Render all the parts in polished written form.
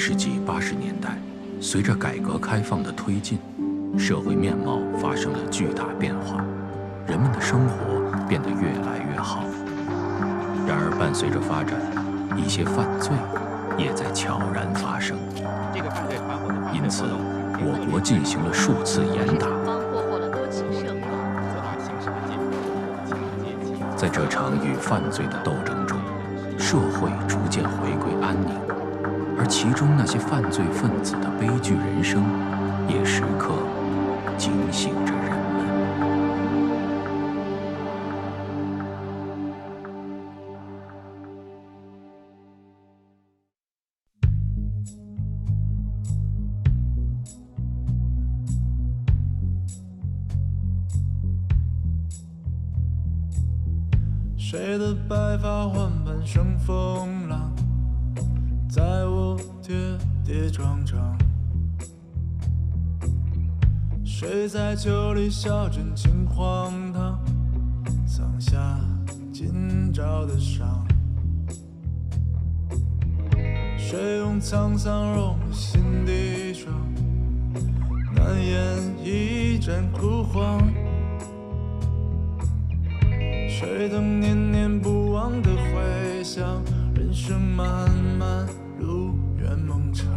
世纪80年代，随着改革开放的推进，社会面貌发生了巨大变化，人们的生活变得越来越好。然而，伴随着发展，一些犯罪也在悄然发生。因此，我国进行了数次严打。在这场与犯罪的斗争中，社会逐渐回归安宁，而其中那些犯罪分子的悲剧人生，也时刻警醒着人们。谁的白发缓伴生风浪，在我跌跌撞撞。谁在酒里笑真情荒唐，藏下今朝的伤。谁用沧桑融了心底霜，难掩一阵枯黄。谁等念念不忘的回响，人生漫漫路远梦长。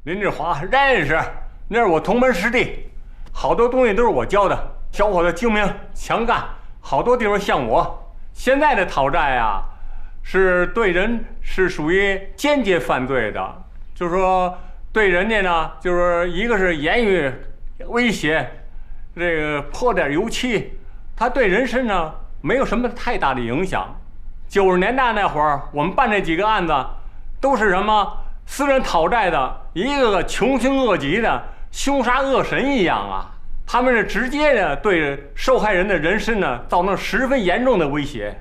林志华认识，那是我同门师弟，好多东西都是我教的。小伙子精明强干，好多地方像我。现在的讨债啊，是对人是属于间接犯罪的，就是说对人家呢，就是一个是言语威胁，这个泼点油漆，他对人身呢没有什么太大的影响。90年代那会儿，我们办这几个案子，都是什么？私人讨债的，一个个穷凶恶极的，凶杀恶神一样啊！他们是直接的对受害人的人身呢，造成十分严重的威胁。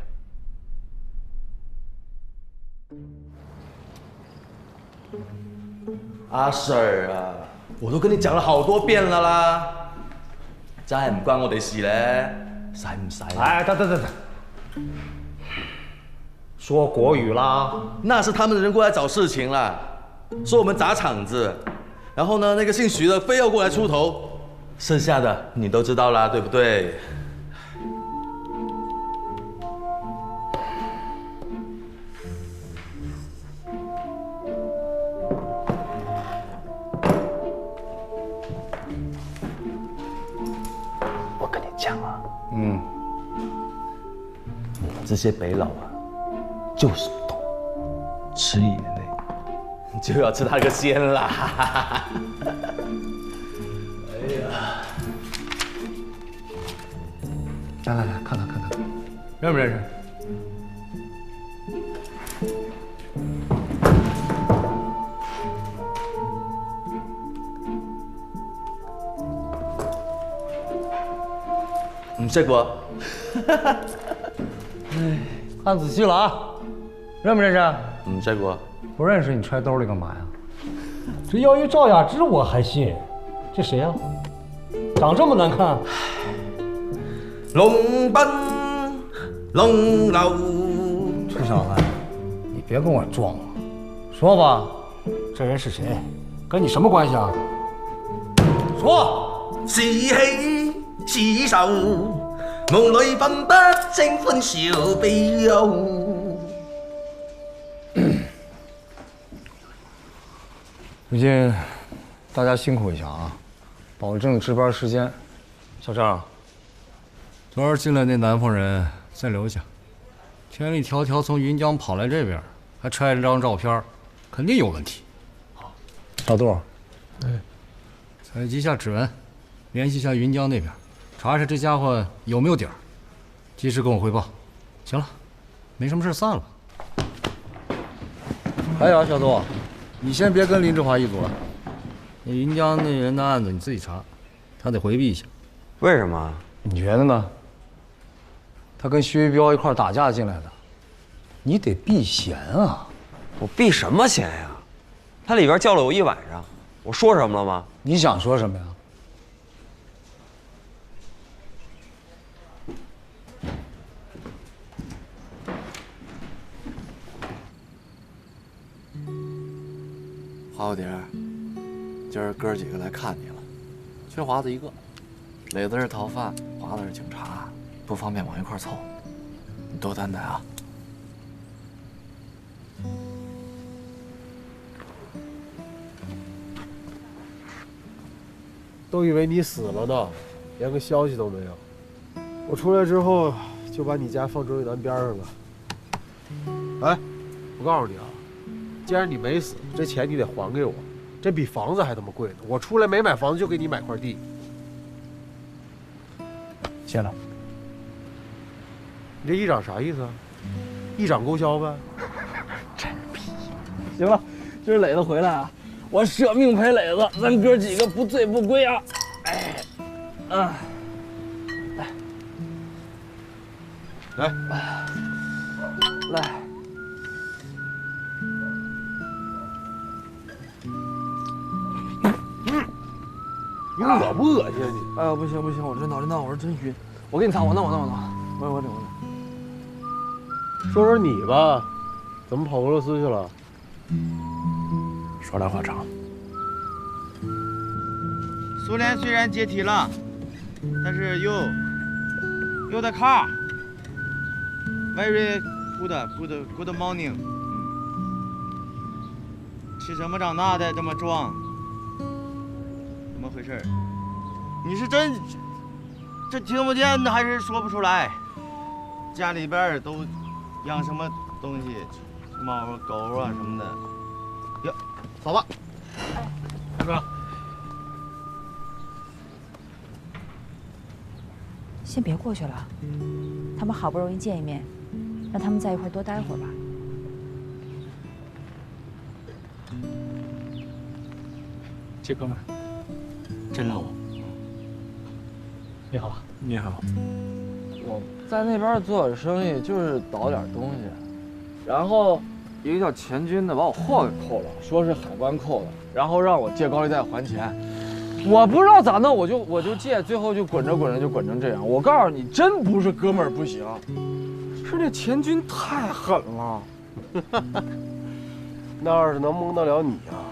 阿 Sir 啊，我都跟你講了好多遍了啦，真係唔關我哋事咧，使唔使？哎，等，说国语啦。那是他们的人过来找事情啦。说我们砸场子，然后呢，那个姓徐的非要过来出头，剩下的你都知道啦，对不对？我跟你讲啊，这些北佬啊，就是不懂，吃野内就要吃他个鲜啦！哎呀，来，看看，认不认识？唔識喎。看仔细了啊，认不认识？唔識喎。不认识你揣兜里干嘛呀？这要一赵雅芝我还信，这谁呀？长这么难看。龍奔龍流。楚小汉，你别跟我装了，说吧，这人是谁？跟你什么关系啊？说。是喜是愁，夢裏分不清歡笑悲憂。最近大家辛苦一下啊，保证值班时间。小郑，昨儿进来那南方人再留下，千里迢迢从云江跑来这边，还揣着张照片，肯定有问题。好，小杜，采集下指纹，联系下云江那边，查查这家伙有没有底儿，及时跟我汇报。行了，没什么事，散了。还有啊，小杜，你先别跟林志华一组了。那云江那人的案子你自己查，他得回避一下。为什么？你觉得呢？他跟薛玉彪一块打架进来的，你得避嫌啊！我避什么嫌呀？他里边叫了我一晚上，我说什么了吗？你想说什么呀？华蝶，今儿哥几个来看你了，缺华子一个，磊子是逃犯，华子是警察，不方便往一块凑，你多担待啊。都以为你死了呢，连个消息都没有。我出来之后就把你家放周玉南边上了。哎，我告诉你啊，既然你没死，这钱你得还给我，这比房子还他妈贵呢。我出来没买房子就给你买块地。谢了。你这议长啥意思啊？议长勾销呗？真逼！行了，今儿磊子回来啊，我舍命陪磊子，咱哥几个不醉不归啊！哎，啊，来，来，你恶不恶心啊你？哎呀，不行不行，我这脑袋我是真晕。我给你擦，我弄。我整。说说你吧，怎么跑俄罗斯去了？说来话长。苏联虽然解体了，但是有的卡。Very good morning。吃什么长大的这么壮？怎么回事？你是真听不见还是说不出来？家里边都养什么东西？猫啊、狗啊什么的。哟，嫂子，大哥。先别过去了，他们好不容易见一面，让他们在一块多待会儿吧。这哥们儿真老。你好。你好。我在那边做点生意，就是倒点东西，然后一个叫钱军的把我货给扣了，说是海关扣的，然后让我借高利贷还钱。我不知道咋弄，我就借，最后就滚着就滚成这样。我告诉你，真不是哥们儿不行，是这钱军太狠了。那要是能蒙得了你啊，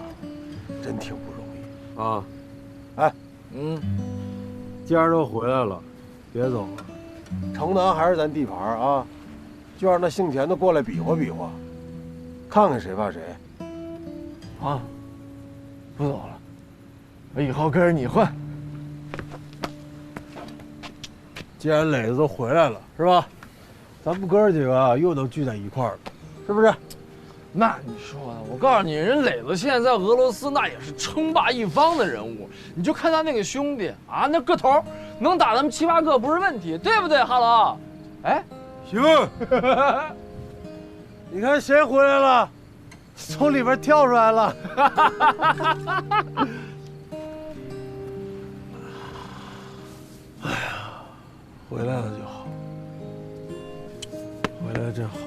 真挺不容易啊。哎，既然都回来了，别走了。城南还是咱地盘啊，就让那姓钱的过来比划比划，看看谁怕谁。啊，不走了，我以后跟着你混。既然磊子都回来了，是吧？咱们哥几个又能聚在一块儿了，是不是？那你说的，我告诉你，人磊子现在在俄罗斯那也是称霸一方的人物。你就看他那个兄弟啊，那个头能打咱们7、8个不是问题，对不对，哈喽？哎，行。你看谁回来了？从里边跳出来了。哎呀，回来了就好，回来了真好。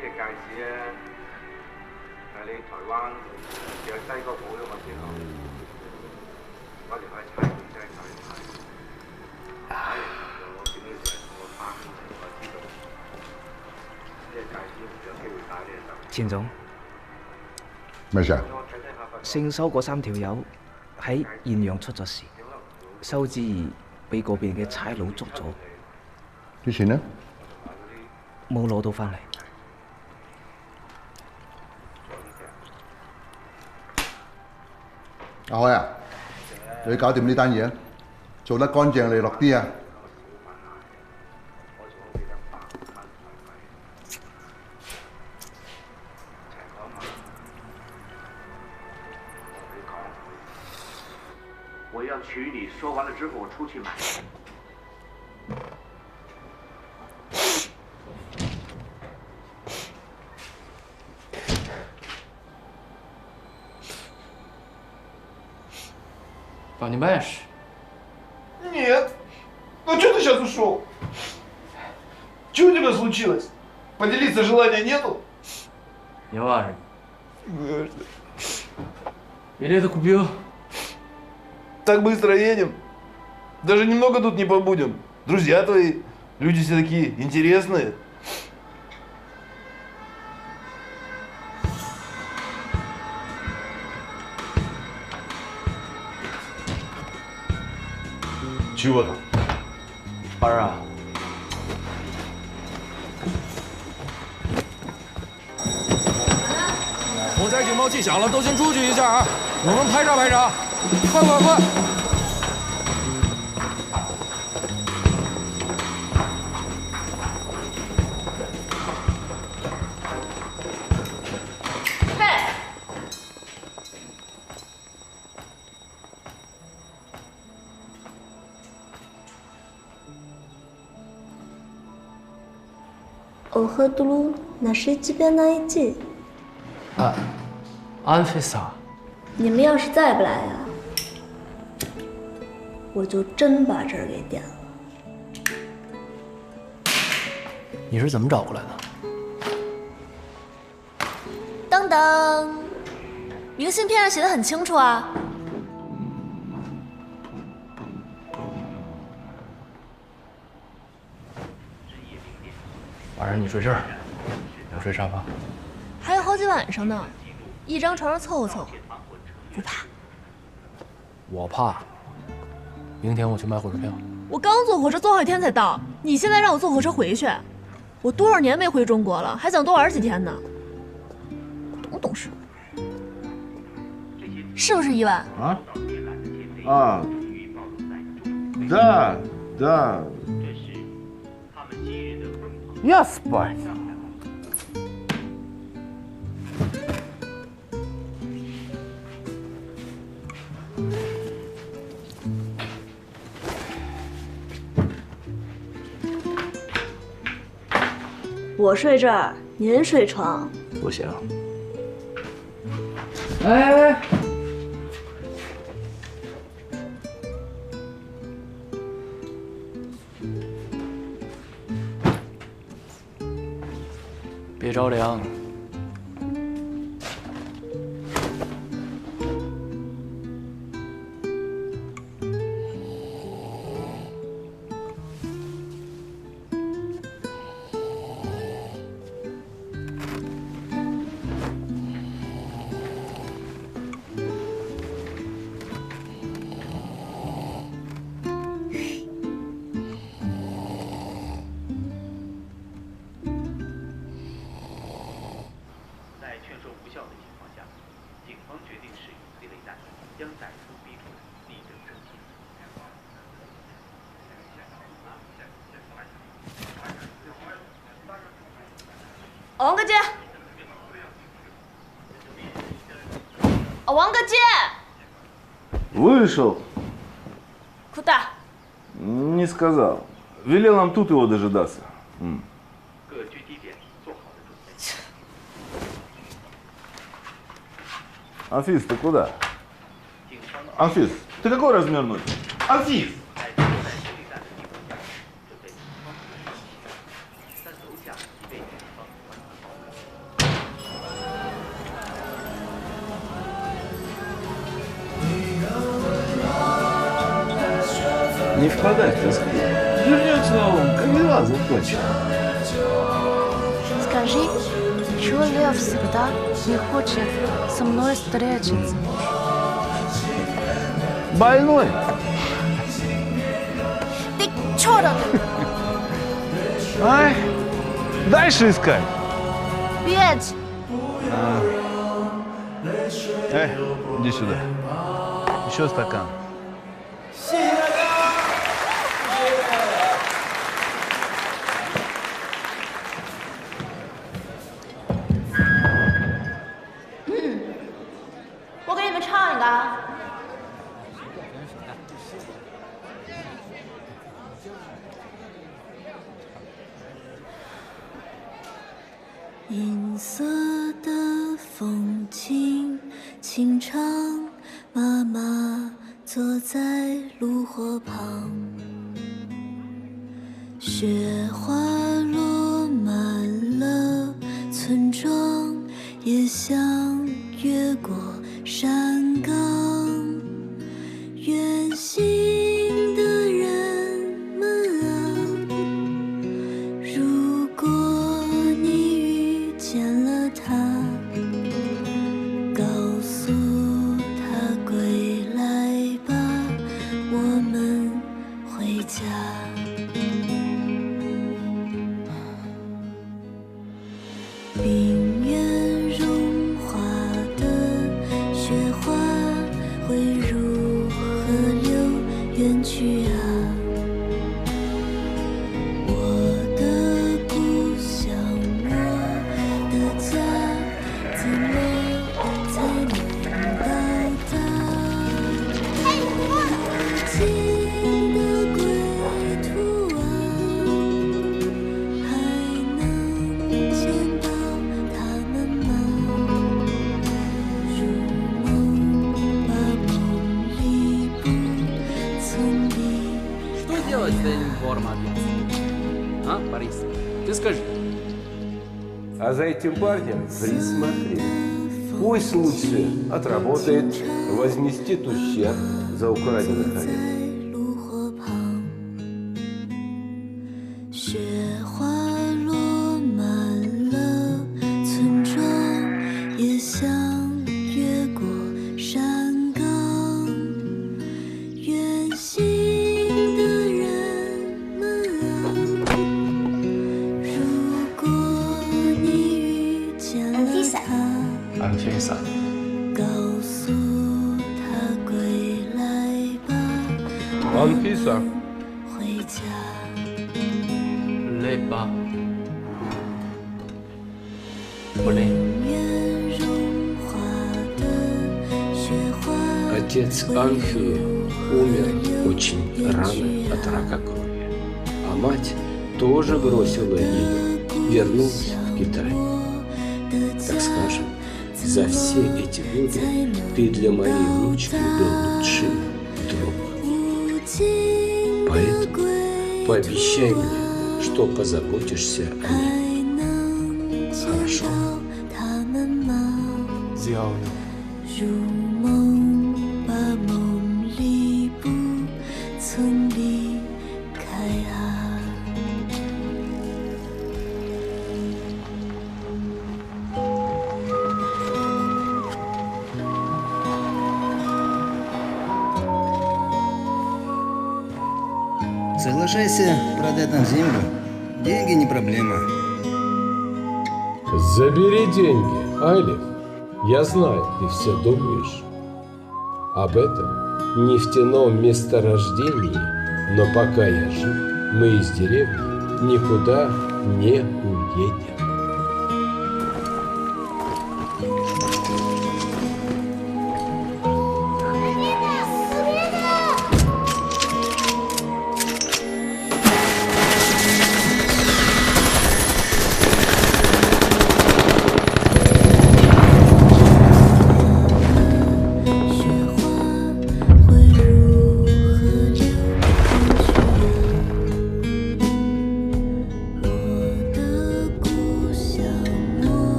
介紹咧，你台灣有西個冇咗我之後，我哋可以踩點聲上去睇。睇完我見到佢同我拍片，我知道呢個介紹有機會帶呢個手。錢總，咩事啊？姓蘇嗰3條友喺現陽出咗事。手指俾嗰邊嘅差佬捉咗。啲錢呢？冇攞到翻嚟。阿海啊，你搞掂呢單嘢啊，做得乾淨利落啲啊！我要娶你，说完了之后我出去买。Понимаешь? Нет. Ну что ты сейчас ушел? Что у тебя случилось? Поделиться желания нету? Не важно. Билеты купил? Так быстро едем. Даже немного тут не побудем. Друзья твои, люди все такие интересные. Чего там? Пора.火灾警报器响了，都先出去一下啊！我们排查排查，快快快！我和杜鲁哪谁这边那一季？啊，安菲萨，你们要是再不来呀，我就真把这儿给点了。你是怎么找过来的？噔噔，明信片上写的很清楚啊。晚上你睡这儿，我睡沙发。还有好几晚上呢，一张床上凑合凑合，不怕。我怕。明天我去买火车票。我刚坐火车坐好几天才到，你现在让我坐火车回去，我多少年没回中国了，还想多玩几天呢？懂不懂事？是不是1万？啊，да, да. Я спать.我睡这儿，您睡床。不行。哎，别着凉。王哥姐，王哥姐， Вышел. Куда? Не сказал. Велел нам тут его дожидаться. Анфис, ты куда? Анфис, ты какой размер носишь? Анфис! Не впадай в тоску. Вернется он, когда захочет. Скажи, чего Лев всегда не хочет со мной встретиться? Больной. чё的？ Ай, дальше искать. Петь! Эй, иди сюда. Еще стакан.我给你们唱一个啊。 银色的风景，清唱，妈妈坐在炉火旁，雪花落满了村庄，也想越过山岗，远行的人们啊，如果你见了他，告诉他归来吧，我们回家。冰原融化的雪花会如河流远去啊，我的故乡，我的家，怎么才能到达？无尽的归途啊，还能见到他们吗？如梦把梦里不曾离开。 Что делать с этим формом? А, Борис, ты скажи. А за этим парнем присмотри. Пусть лучше отработает, возместит ущерб за украденных овец. 炉火旁，雪花落满了村庄，也想越过山岗，远行的人们啊，如果你遇见了他， Anfisa， 告诉他归来吧， Анфиса. 回家。 累吧？不累。 Отец Анфии умер очень рано от рака крови, а мать тоже бросила ее, вернулась в Китай. Так скажем, за все эти годы ты для моей внучки был лучший друг. Поэтому пообещай мне, что позаботишься о ней. Хорошо? сделаю。 如梦把梦里不曾离开啊。 Соглашайся продать нам землю. Деньги не проблема. Забери деньги, Алиф. Я знаю, ты все думаешь об этом нефтяном месторождении, но пока я жив, мы из деревни никуда не уедем.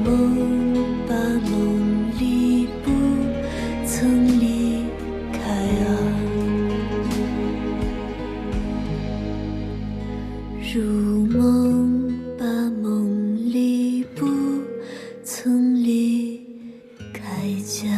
梦把梦里不曾离开啊，如梦把梦里不曾离开家。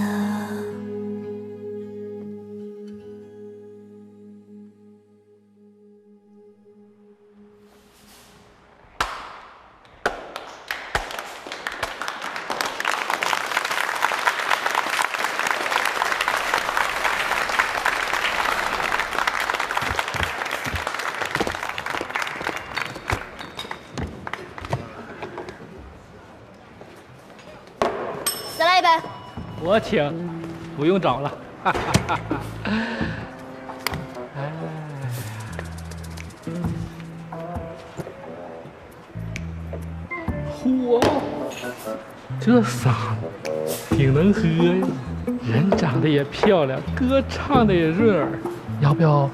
再来一杯。我请，不用找了。嚯，这嗓子挺能喝呀，人长得也漂亮，歌唱的也润耳。要不要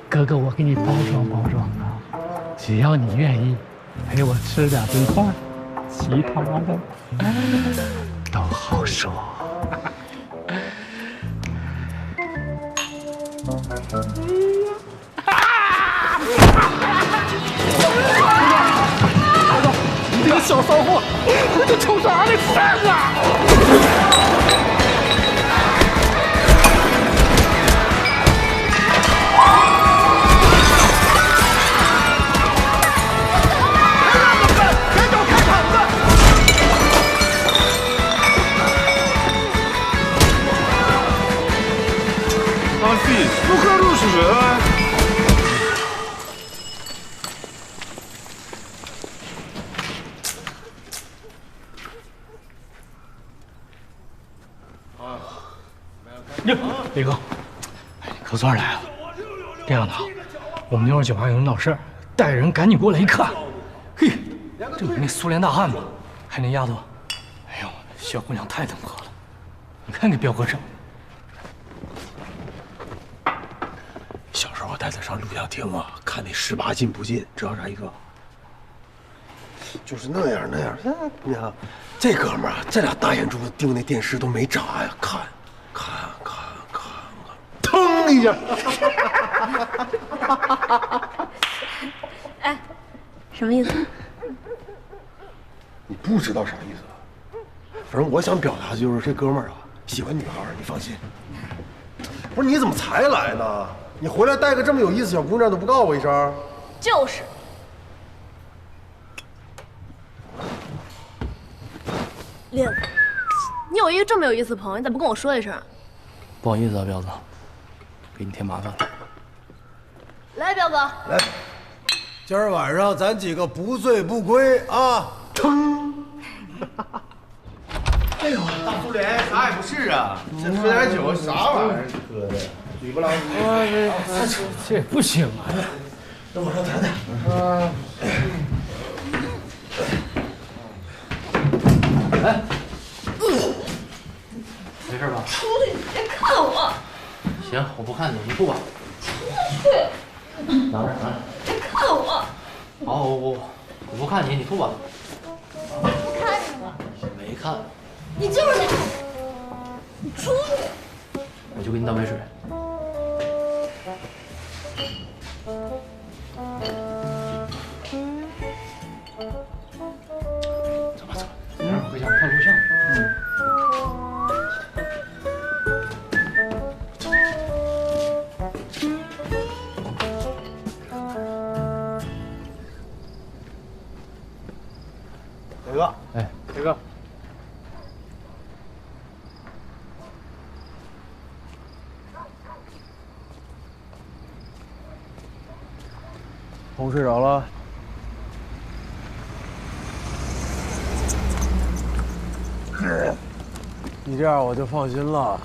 哥哥我给你包装包装啊？只要你愿意陪我吃2顿饭，其他的都好说。你这个小骚货，你这瞅啥呢？上啊！阿飞，ну хорош уже, а? 哟，李哥，哎，可算来了。这样的啊，我们那会儿酒吧有人闹事儿，带人赶紧过来一看，嘿，这不是那苏联大汉吗？还那丫头，哎呦，小姑娘太能喝了，你看给彪哥整。小时候我带他上录像厅啊，看那18禁不禁，知道啥意思吧？就是那样。你看，这哥们儿啊，这俩大眼珠子盯那电视都没眨呀，看，腾一下。哎，什么意思？你不知道啥意思？反正我想表达就是这哥们儿啊，喜欢女孩，你放心。不是你怎么才来呢？你回来带个这么有意思小姑娘都不告诉我一声？就是。莲，你有一个这么有意思的朋友，你咋不跟我说一声？不好意思啊，彪子，给你添麻烦了。来，彪哥，来，今儿晚上咱几个不醉不归啊！腾！哎呦，大苏联啥也不是啊，这喝点酒啥玩意儿喝的？嘴不拉这不行啊！让我上谈谈。哎，没事吧？出去，你别看我。行，我不看你，你吐吧。出去。拿着。别看我。好，我不看你，你吐吧。不看你吗？没看。你就是看。你出去。我就给你倒杯水。走吧，明儿回家看录像。磊哥，哎，磊哥，红睡着了。你这样我就放心了。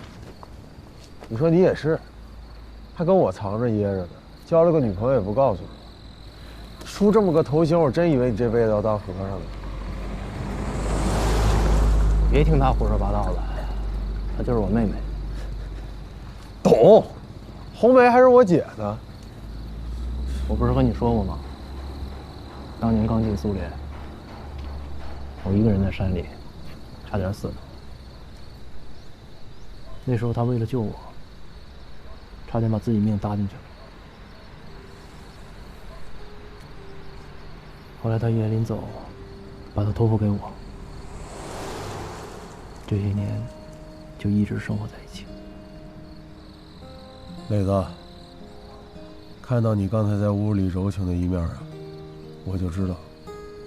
你说你也是，还跟我藏着掖着呢，交了个女朋友也不告诉我。梳这么个头型，我真以为你这辈子要当和尚了。别听他胡说八道的，她就是我妹妹。懂，红梅还是我姐呢。我不是和你说过吗？当年刚进苏联，我一个人在山里，差点死了。那时候他为了救我，差点把自己命搭进去了。后来他爷临走，把他托付给我。这些年，就一直生活在一起。磊子，看到你刚才在屋里柔情的一面啊，我就知道，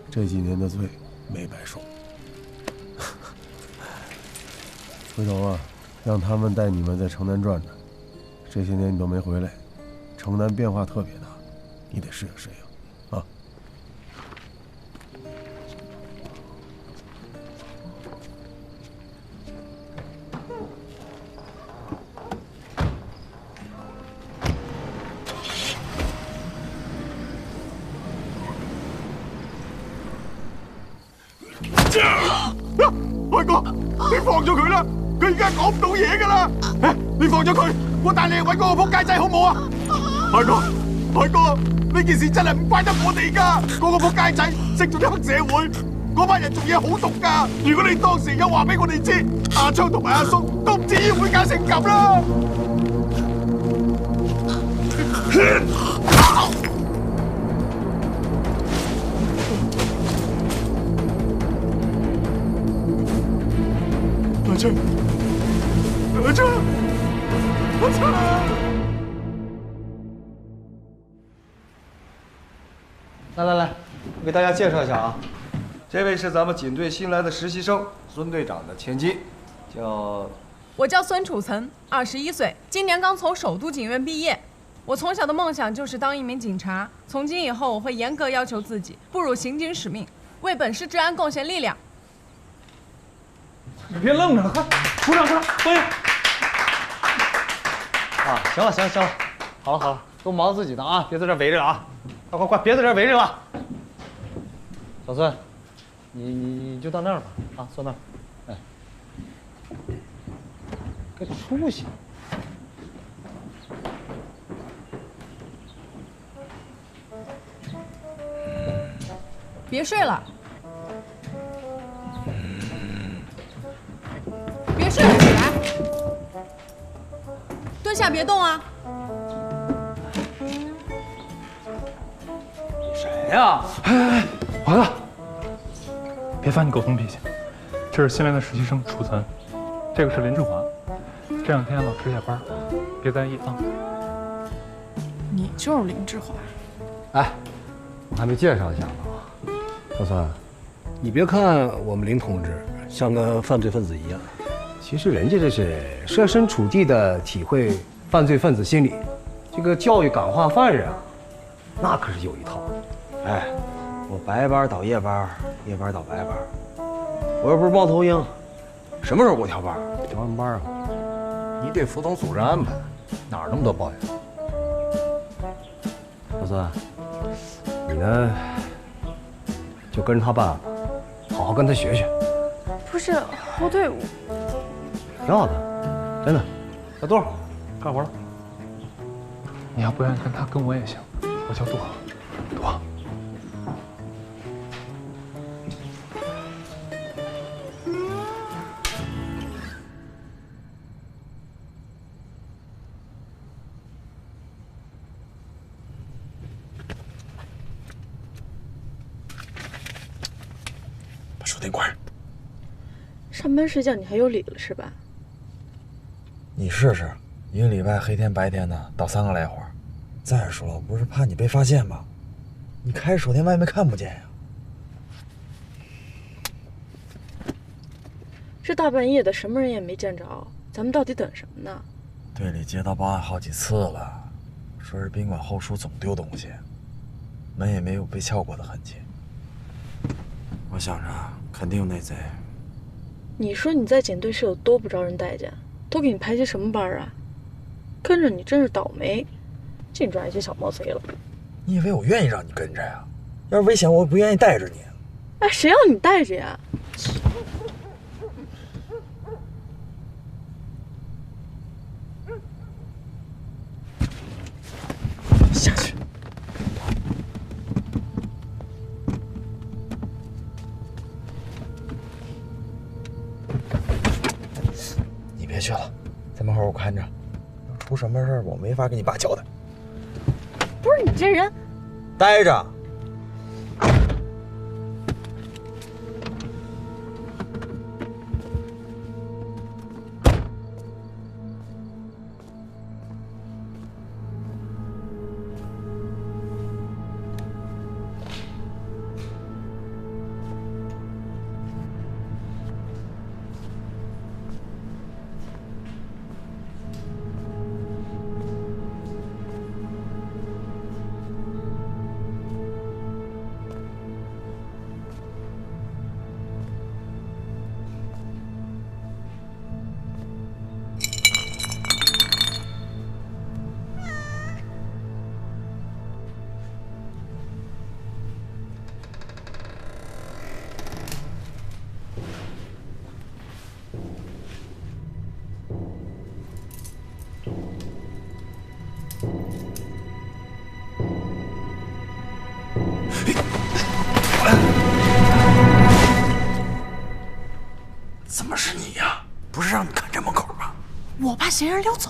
这几年的罪没白受。回头啊，让他们带你们在城南转转。这些年你都没回来，城南变化特别大，你得适应适应啊。海哥，你放咗佢啦，佢而家講唔到嘢噶啦。你放咗佢，我帶你去搵嗰個仆街仔好唔好啊？海哥，呢件事真係唔怪得我哋噶。嗰個仆街仔識咗啲黑社會，嗰班人做嘢好毒噶。如果你當時有話俾我哋知，阿昌同埋阿叔都唔至於會搞成咁啦。阿昌！来，我给大家介绍一下啊，这位是咱们警队新来的实习生孙队长的前妻，我叫孙楚岑，21岁，今年刚从首都警院毕业。我从小的梦想就是当一名警察，从今以后我会严格要求自己，步入刑警使命，为本市治安贡献力量。你别愣着了，快鼓掌，欢迎！啊，行了，好了，都忙自己的啊，别在这围着了啊！快，别在这围着了。小孙，你就到那儿吧，啊，坐那儿。哎，个出息！别睡了，别睡了，起来，蹲下，别动啊！谁呀？哎，完了！别发你狗熊脾气。这是新来的实习生楚岑，这个是林志华。这2天老迟下班，别在意啊。你就是林志华。哎，我还没介绍一下呢。小孙，你别看我们林同志像个犯罪分子一样，其实人家这是设身处地的体会犯罪分子心理，这个教育感化犯人啊，那可是有一套。哎，我白班倒夜班，夜班倒白班，我又不是猫头鹰，什么时候给我调班？调什么班啊？你得服从组织安排，哪儿那么多抱怨？小孙，你呢？就跟着他办，好好跟他学学。不是侯队，挺好的，真的。小杜，干活了。你要不愿意跟他，跟我也行。我叫杜航，杜航。把手电关上。上班睡觉你还有理了是吧？你试试，一个礼拜黑天白天的倒3个来活。再说了，我不是怕你被发现吗？你开着手电外面看不见呀。这大半夜的，什么人也没见着，咱们到底等什么呢？队里接到报案好几次了，说是宾馆后厨总丢东西，门也没有被撬过的痕迹。我想着肯定有内贼。你说你在警队是有多不招人待见？都给你排些什么班啊？跟着你真是倒霉，净抓一些小毛贼了。你以为我愿意让你跟着呀？要是危险，我不愿意带着你。哎，谁让你带着呀？下去。去了，在门口我看着，出什么事儿我没法跟你爸交代。不是你这人，待着。怎么是你呀？不是让你看这门口吗？我怕嫌人溜走。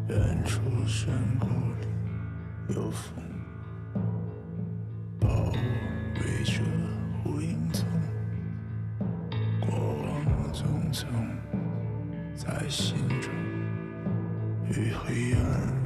远处山谷里有风，包围着无影踪。过往匆匆在心中，与黑暗